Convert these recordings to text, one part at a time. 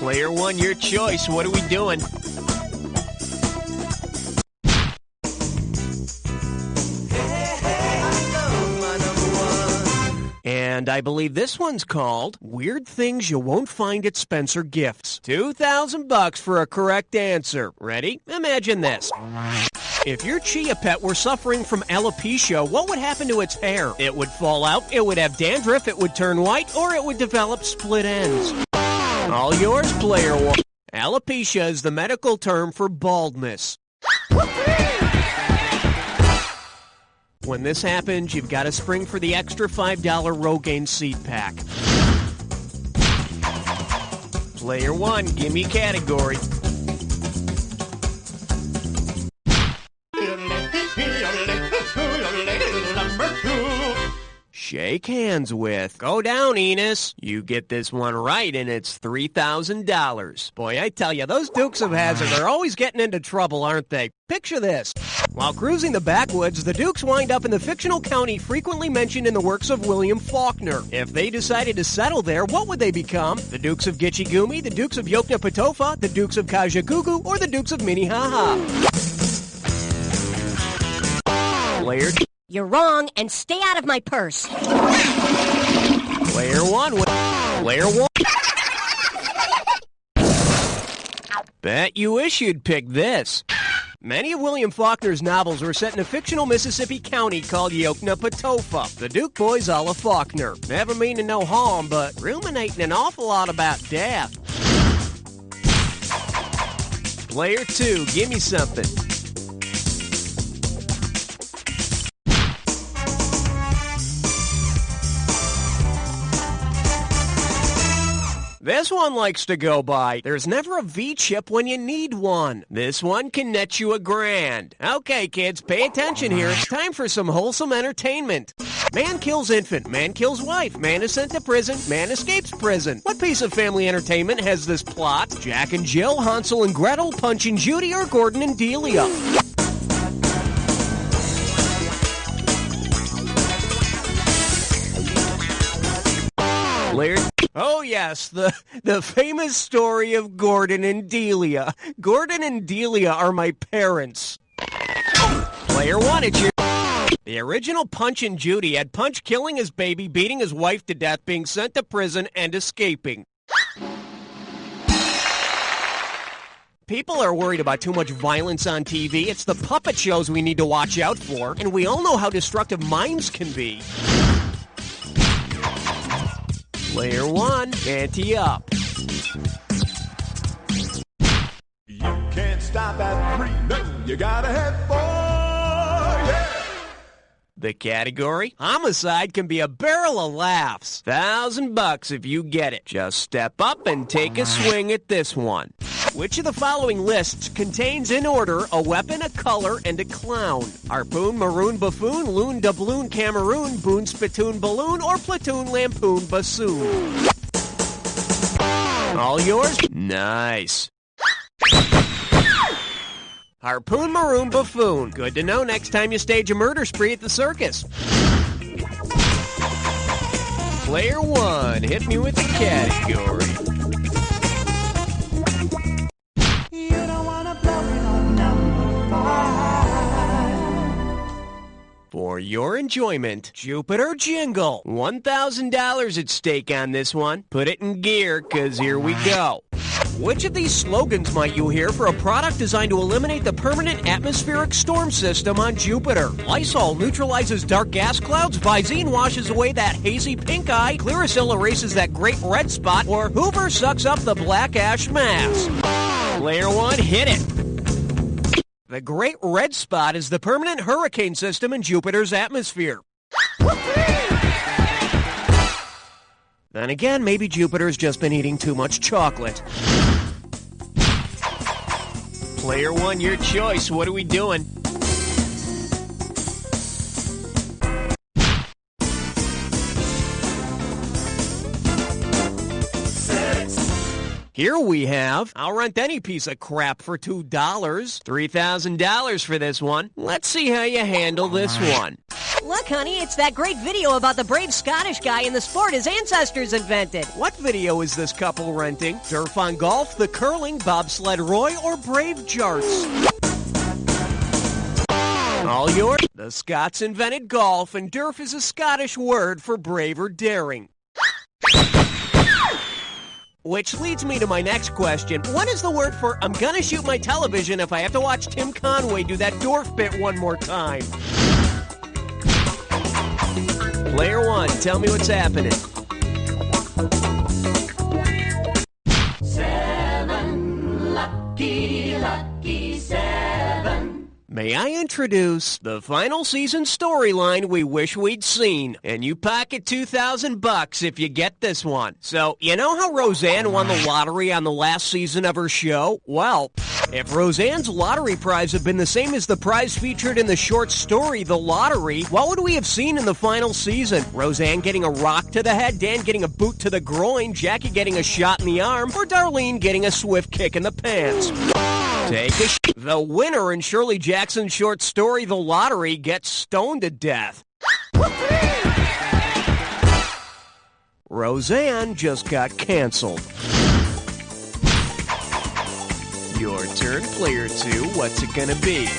Player one, your choice. What are we doing? And I believe this one's called Weird Things You Won't Find at Spencer Gifts. $2,000 for a correct answer. Ready? Imagine this. If your chia pet were suffering from alopecia, what would happen to its hair? It would fall out, it would have dandruff, it would turn white, or it would develop split ends. All yours, player one. Alopecia is the medical term for baldness. When this happens, you've got to spring for the extra $5 Rogaine seed pack. Player one, give me category. Shake hands with. Go down, Enos. You get this one right, and it's $3,000. Boy, I tell you, those Dukes of Hazzard are always getting into trouble, aren't they? Picture this. While cruising the backwoods, the Dukes wind up in the fictional county frequently mentioned in the works of William Faulkner. If they decided to settle there, what would they become? The Dukes of Gitchigumi, the Dukes of Yoknapatofa, the Dukes of Kajagugu, or the Dukes of Minnehaha? Player two. You're wrong, and stay out of my purse. Player one. Player one. Bet you wish you'd pick this. Many of William Faulkner's novels were set in a fictional Mississippi county called Yoknapatofa. The Duke boys a la Faulkner. Never meaning no harm, but ruminating an awful lot about death. Player two, give me something. This one likes to go by, there's never a V-chip when you need one. This one can net you $1,000. Okay, kids, pay attention here. It's time for some wholesome entertainment. Man kills infant, man kills wife, man is sent to prison, man escapes prison. What piece of family entertainment has this plot? Jack and Jill, Hansel and Gretel, Punch and Judy, or Gordon and Delia? Laird. Oh, yes, the famous story of Gordon and Delia. Gordon and Delia are my parents. Player one, it's your... The original Punch and Judy had Punch killing his baby, beating his wife to death, being sent to prison, and escaping. People are worried about too much violence on TV. It's the puppet shows we need to watch out for, and we all know how destructive mimes can be. Player one, ante up. You can't stop at 3, no, you gotta have 4, yeah! The category? Homicide can be a barrel of laughs. $1,000 if you get it. Just step up and take a swing at this one. Which of the following lists contains in order a weapon, a color, and a clown? Harpoon, maroon, buffoon, loon, doubloon, Cameroon, boon, spittoon, balloon, or platoon, lampoon, bassoon? All yours? Nice. Harpoon, maroon, buffoon. Good to know next time you stage a murder spree at the circus. Player one, hit me with the category. You don't wanna blow it on number 5. For your enjoyment, Jupiter Jingle. $1,000 at stake on this one. Put it in gear, 'cause here we go. Which of these slogans might you hear for a product designed to eliminate the permanent atmospheric storm system on Jupiter? Lysol neutralizes dark gas clouds, Visine washes away that hazy pink eye, Clearasil erases that great red spot, or Hoover sucks up the black ash mass. Player one, hit it. The great red spot is the permanent hurricane system in Jupiter's atmosphere. Then again, maybe Jupiter's just been eating too much chocolate. Player one, your choice. What are we doing? Here we have, I'll rent any piece of crap for $2. $3,000 for this one. Let's see how you handle this one. Look, honey, it's that great video about the brave Scottish guy in the sport his ancestors invented. What video is this couple renting? Turf on golf, the curling, bobsled Roy, or brave jarts? All yours. The Scots invented golf, and derf is a Scottish word for brave or daring. Which leads me to my next question. What is the word for I'm gonna shoot my television if I have to watch Tim Conway do that dwarf bit one more time? Player one, tell me what's happening. 7, lucky, lucky 7. May I introduce the final season storyline we wish we'd seen, and you pocket $2,000 if you get this one. So, you know how Roseanne won the lottery on the last season of her show? Well, if Roseanne's lottery prize had been the same as the prize featured in the short story, The Lottery, what would we have seen in the final season? Roseanne getting a rock to the head, Dan getting a boot to the groin, Jackie getting a shot in the arm, or Darlene getting a swift kick in the pants? Take a The winner in Shirley Jackson's short story, The Lottery, gets stoned to death. Roseanne just got canceled. Your turn, player two. What's it gonna be?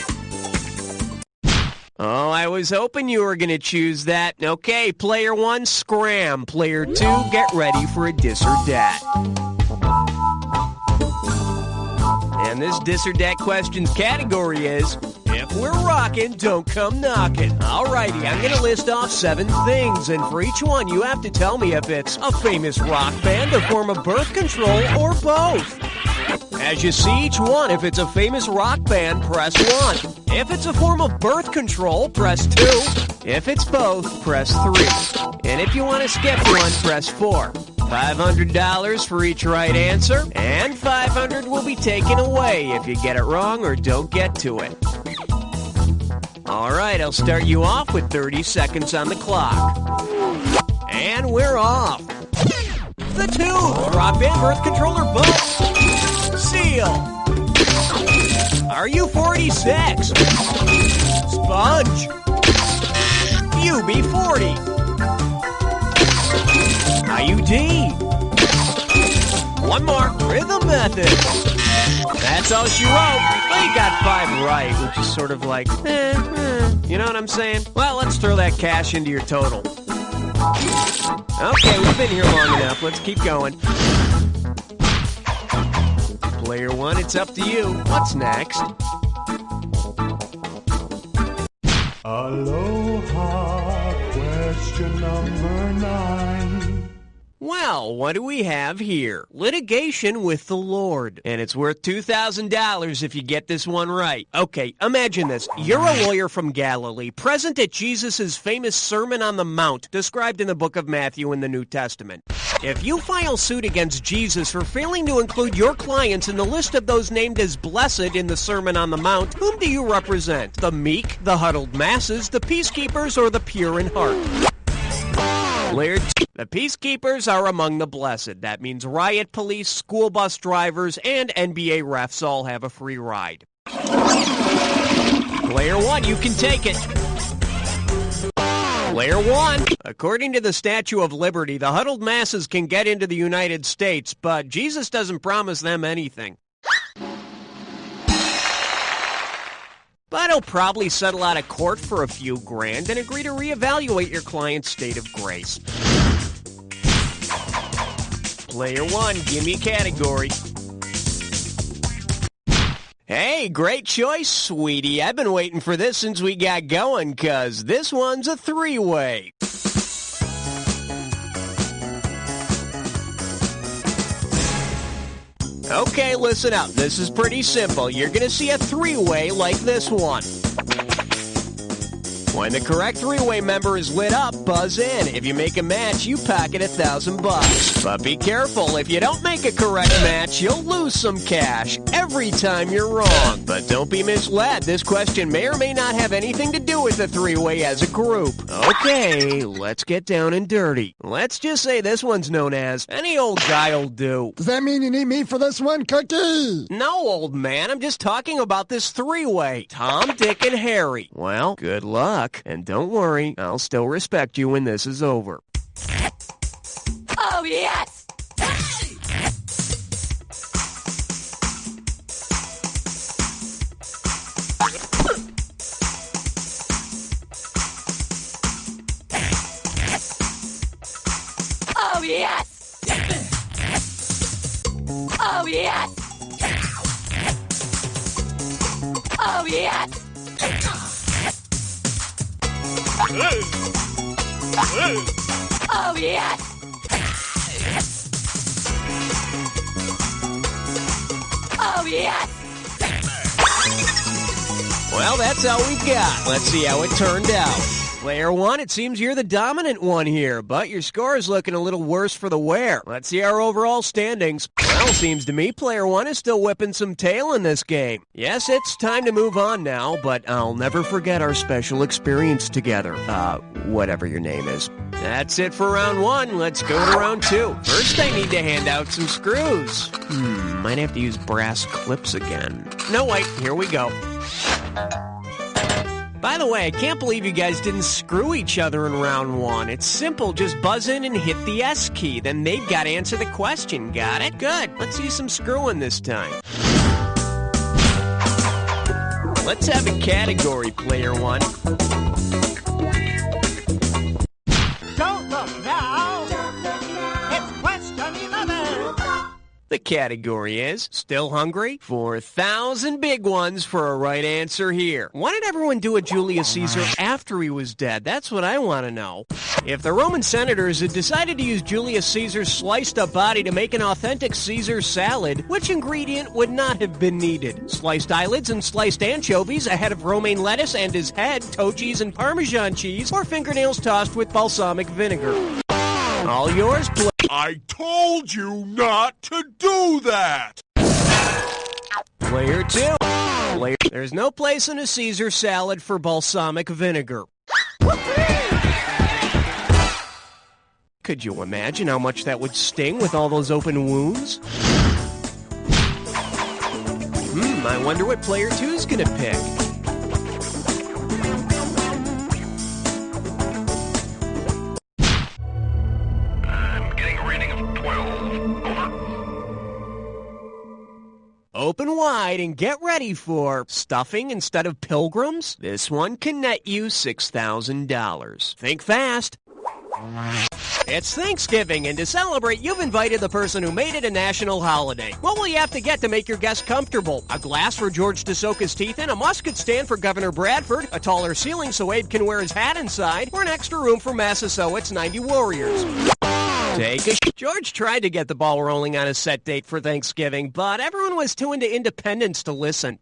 Oh, I was hoping you were gonna choose that. Okay, player one, scram. Player two, get ready for a dis or dat. And this dis or dat questions category is, if we're rockin', don't come knockin'. Alrighty, I'm gonna list off 7 things, and for each one you have to tell me if it's a famous rock band, a form of birth control, or both. As you see each one, if it's a famous rock band, press 1. If it's a form of birth control, press 2. If it's both, press 3. And if you want to skip one, press 4. $500 for each right answer, and $500 will be taken away if you get it wrong or don't get to it. All right, I'll start you off with 30 seconds on the clock. And we're off. The Tooth, rock band, birth controller, both. Seal. Are you 46? Sponge. UB40. IUD. One more. Rhythm method. That's all she wrote. Well, you got 5 right, which is sort of like, you know what I'm saying? Well, let's throw that cash into your total. Okay, we've been here long enough. Let's keep going. Player one, it's up to you. What's next? Aloha, question number 9. Well, what do we have here? Litigation with the Lord. And it's worth $2,000 if you get this one right. Okay, imagine this. You're a lawyer from Galilee, present at Jesus' famous Sermon on the Mount, described in the book of Matthew in the New Testament. If you file suit against Jesus for failing to include your clients in the list of those named as blessed in the Sermon on the Mount, whom do you represent? The meek, the huddled masses, the peacekeepers, or the pure in heart? Player two. The peacekeepers are among the blessed. That means riot police, school bus drivers, and NBA refs all have a free ride. Player one, you can take it. Player one. According to the Statue of Liberty, the huddled masses can get into the United States, but Jesus doesn't promise them anything. But he'll probably settle out of court for a few grand and agree to reevaluate your client's state of grace. Player one, give me a category. Hey, great choice, sweetie. I've been waiting for this since we got going, 'cause this one's a 3-way. Okay, listen up. This is pretty simple. You're gonna see a 3-way like this one. When the correct 3-way member is lit up, buzz in. If you make a match, you pocket $1,000. But be careful, if you don't make a correct match, you'll lose some cash every time you're wrong. But don't be misled. This question may or may not have anything to do with the 3-way as a group. Okay, let's get down and dirty. Let's just say this one's known as any old guy'll do. Does that mean you need me for this one, Cookie? No, old man. I'm just talking about this 3-way. Tom, Dick, and Harry. Well, good luck. luck. And don't worry, I'll still respect you when this is over. Oh, yes! Oh, yes! Oh, yes! Oh, yes! Oh, yes! Oh, yes! Well, that's all we got. Let's see how it turned out. Player one, it seems you're the dominant one here, but your score is looking a little worse for the wear. Let's see our overall standings. Well, seems to me player one is still whipping some tail in this game. Yes, it's time to move on now, but I'll never forget our special experience together. Whatever your name is. That's it for round one. Let's go to round two. First, I need to hand out some screws. Might have to use brass clips again. No, wait, here we go. By the way, I can't believe you guys didn't screw each other in round one. It's simple. Just buzz in and hit the S key. Then they've got to answer the question. Got it? Good. Let's see some screwing this time. Let's have a category, player one. Don't look now. It's question 11. The category is still hungry? 4,000 big ones for a right answer here. Why did everyone do a Julius Caesar after he was dead? That's what I want to know. If the Roman senators had decided to use Julius Caesar's sliced up body to make an authentic Caesar salad, which ingredient would not have been needed? Sliced eyelids and sliced anchovies, a head of romaine lettuce and his head, toe cheese and Parmesan cheese, or fingernails tossed with balsamic vinegar? All yours, I told you not to do that! Player two. There's no place in a Caesar salad for balsamic vinegar. Could you imagine how much that would sting with all those open wounds? I wonder what player two's gonna pick. Open wide and get ready for stuffing instead of pilgrims. This one can net you $6,000. Think fast. It's Thanksgiving, and to celebrate, you've invited the person who made it a national holiday. What will you have to get to make your guests comfortable? A glass for George to soak his teeth in, a musket stand for Governor Bradford, a taller ceiling so Abe can wear his hat inside, or an extra room for Massasoit's 90 Warriors. Take a George tried to get the ball rolling on a set date for Thanksgiving, but everyone was too into independence to listen.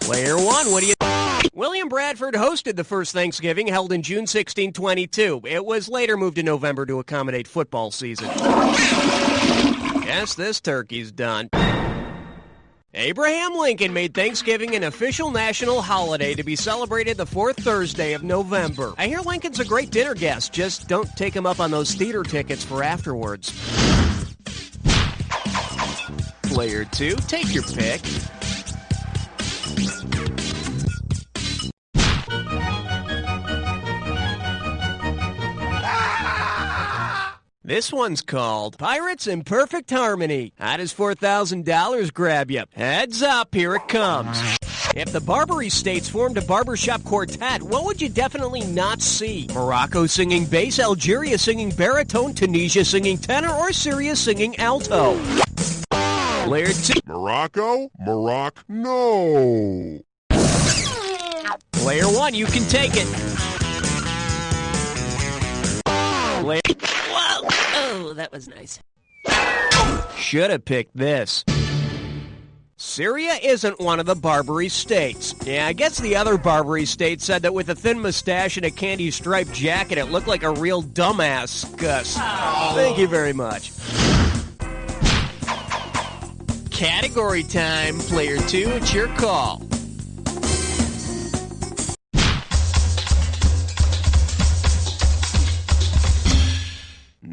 Player one, what do you... William Bradford hosted the first Thanksgiving held in June 1622. It was later moved to November to accommodate football season. Guess this turkey's done. Abraham Lincoln made Thanksgiving an official national holiday to be celebrated the fourth Thursday of November. I hear Lincoln's a great dinner guest. Just don't take him up on those theater tickets for afterwards. Player two, take your pick. This one's called Pirates in Perfect Harmony. How does $4,000 grab you? Heads up, here it comes. If the Barbary States formed a barbershop quartet, what would you definitely not see? Morocco singing bass, Algeria singing baritone, Tunisia singing tenor, or Syria singing alto? Player two. Morocco? No. Player one, you can take it. Player... Whoa! Oh, that was nice. Should have picked this. Syria isn't one of the Barbary states. Yeah, I guess the other Barbary state said that with a thin mustache and a candy-striped jacket, it looked like a real dumbass. Gus. Thank you very much. Category time. Player two, it's your call.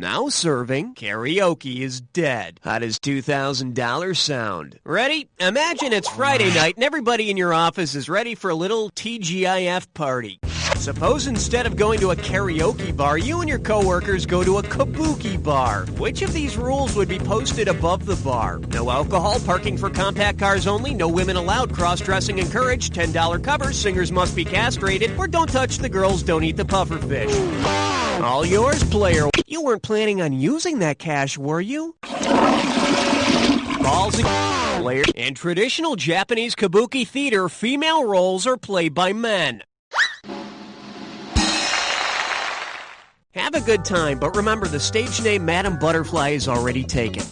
Now serving, karaoke is dead. How does $2,000 sound? Ready? Imagine it's Friday night and everybody in your office is ready for a little TGIF party. Suppose instead of going to a karaoke bar, you and your coworkers go to a Kabuki bar. Which of these rules would be posted above the bar? No alcohol, parking for compact cars only, no women allowed, cross-dressing encouraged, $10 covers, singers must be castrated, or don't touch the girls, don't eat the puffer fish. All yours, player. You weren't planning on using that cash, were you? Balls and player. In traditional Japanese Kabuki theater, female roles are played by men. Have a good time, but remember the stage name Madam Butterfly is already taken.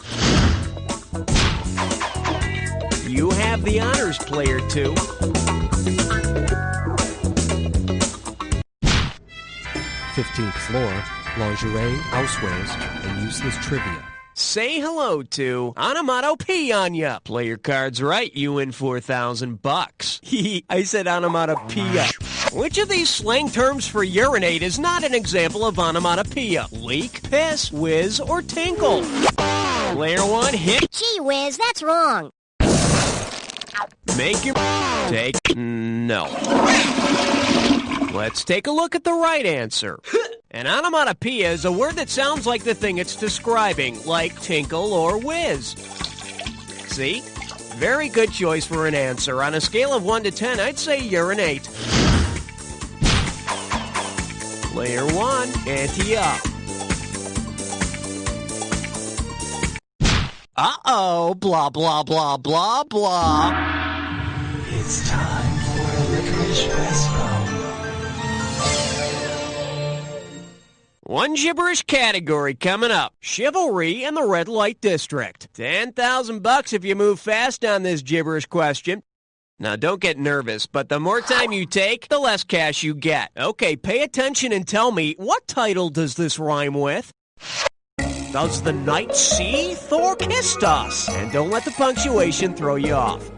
You have the honors, player 2. "15th floor, lingerie, housewares, and useless trivia." Say hello to Onomatope on ya. Play your cards right, you win $4,000. I said onomatopoeia. Which of these slang terms for urinate is not an example of onomatopoeia? Leak, piss, whiz, or tinkle? Player 1, hit. Gee whiz, that's wrong. Make your take. No. Let's take a look at the right answer. An onomatopoeia is a word that sounds like the thing it's describing, like tinkle or whiz. See? Very good choice for an answer. On a scale of 1 to 10, I'd say urinate. Player 1, ante up. Uh-oh, blah, blah, blah, blah, blah. It's time for a licorice espresso. One gibberish category coming up. Chivalry and the red light district. $10,000 if you move fast on this gibberish question. Now, don't get nervous, but the more time you take, the less cash you get. Okay, pay attention and tell me, what title does this rhyme with? Does the night see Thor kissed us? And don't let the punctuation throw you off.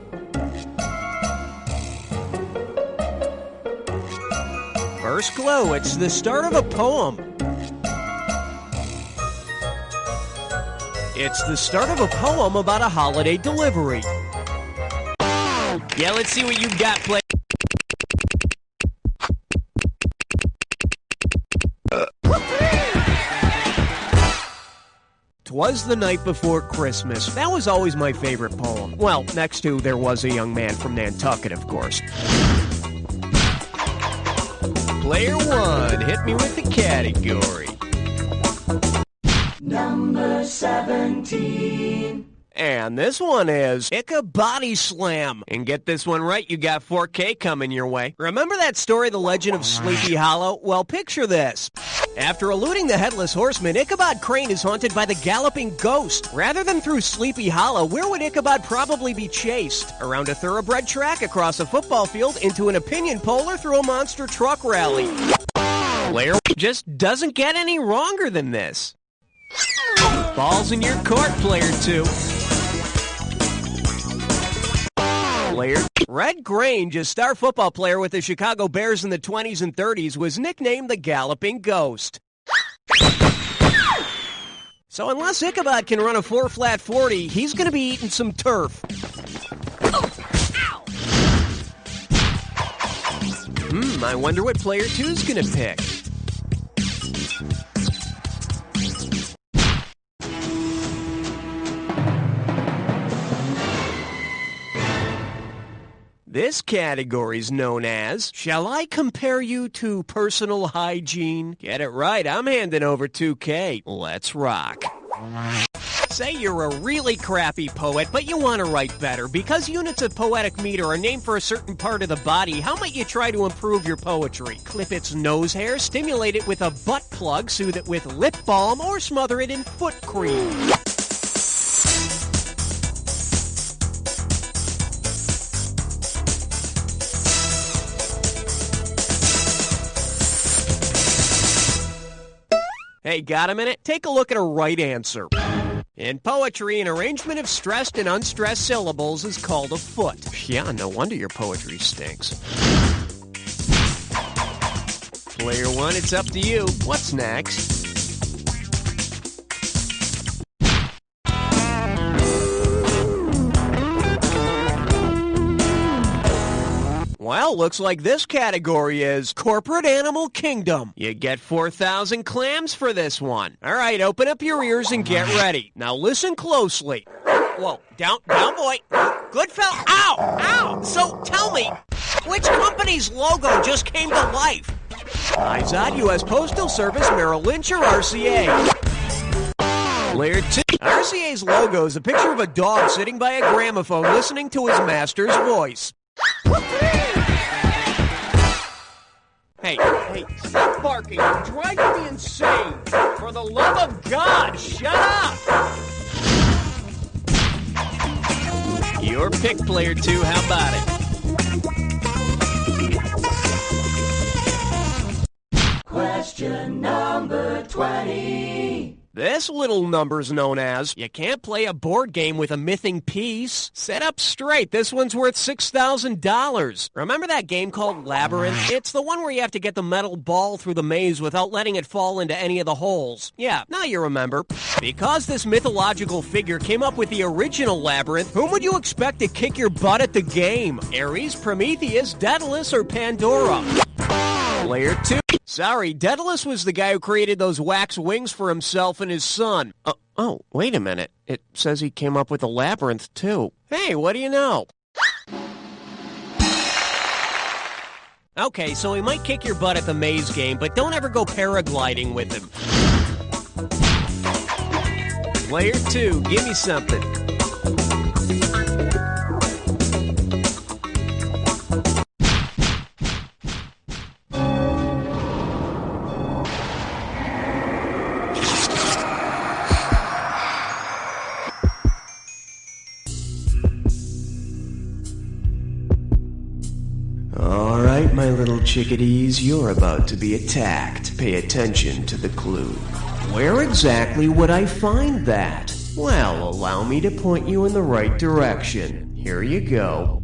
First clue, it's the start of a poem. It's the start of a poem about a holiday delivery. Yeah, let's see what you got, play. 'Twas the night before Christmas. That was always my favorite poem. Well, next to There Was a Young Man from Nantucket, of course. Player 1, hit me with the category. Number 17. And this one is Icka Body Slam. And get this one right, you got 4K coming your way. Remember that story, The Legend of Sleepy Hollow? Well, picture this. After eluding the Headless Horseman, Ichabod Crane is haunted by the Galloping Ghost. Rather than through Sleepy Hollow, where would Ichabod probably be chased? Around a thoroughbred track, across a football field, into an opinion poll, or through a monster truck rally? Player just doesn't get any wronger than this. Ball's in your court, player 2. Player. Red Grange, a star football player with the Chicago Bears in the 20s and 30s, was nicknamed the Galloping Ghost. So unless Ichabod can run a 4-flat 40, he's going to be eating some turf. I wonder what player 2's going to pick. This category's known as, shall I compare you to personal hygiene? Get it right, I'm handing over 2K. Let's rock. Say you're a really crappy poet, but you want to write better. Because units of poetic meter are named for a certain part of the body, how might you try to improve your poetry? Clip its nose hair, stimulate it with a butt plug, soothe it with lip balm, or smother it in foot cream. Hey, got a minute? Take a look at a right answer. In poetry, an arrangement of stressed and unstressed syllables is called a foot. Yeah, no wonder your poetry stinks. Player 1, it's up to you. What's next? Well, looks like this category is Corporate Animal Kingdom. You get 4,000 clams for this one. All right, open up your ears and get ready. Now listen closely. Whoa, down, boy. Good fella. Ow! So tell me, which company's logo just came to life? Izod, U.S. Postal Service, Merrill Lynch, or RCA? Player 2. RCA's logo is a picture of a dog sitting by a gramophone listening to his master's voice. Hey, stop barking. You're driving me insane. For the love of God, shut up! Your pick, Player 2. How about it? Question number 20. This little number's known as, you can't play a board game with a missing piece. Set up straight, this one's worth $6,000. Remember that game called Labyrinth? It's the one where you have to get the metal ball through the maze without letting it fall into any of the holes. Yeah, now you remember. Because this mythological figure came up with the original Labyrinth, whom would you expect to kick your butt at the game? Ares, Prometheus, Daedalus, or Pandora? Player 2. Sorry, Daedalus was the guy who created those wax wings for himself and his son. Oh, wait a minute. It says he came up with the labyrinth, too. Hey, what do you know? Okay, so he might kick your butt at the maze game, but don't ever go paragliding with him. Player 2, give me something. All right, my little chickadees, you're about to be attacked. Pay attention to the clue. Where exactly would I find that? Well, allow me to point you in the right direction. Here you go.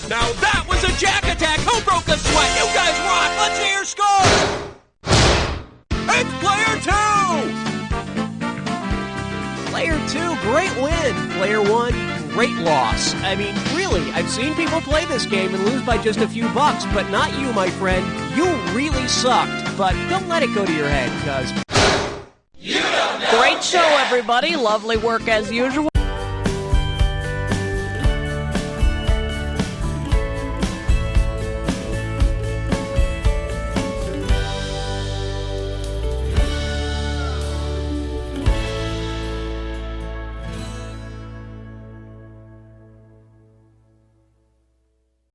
Now that was a jack attack! Who broke a sweat? You guys rock! Let's hear your scores! It's Player 2! Player 2, great win. Player 1, great loss. I mean, really, I've seen people play this game and lose by just a few bucks, but not you, my friend. You really sucked. But don't let it go to your head, because... Great show, everybody. Lovely work as usual.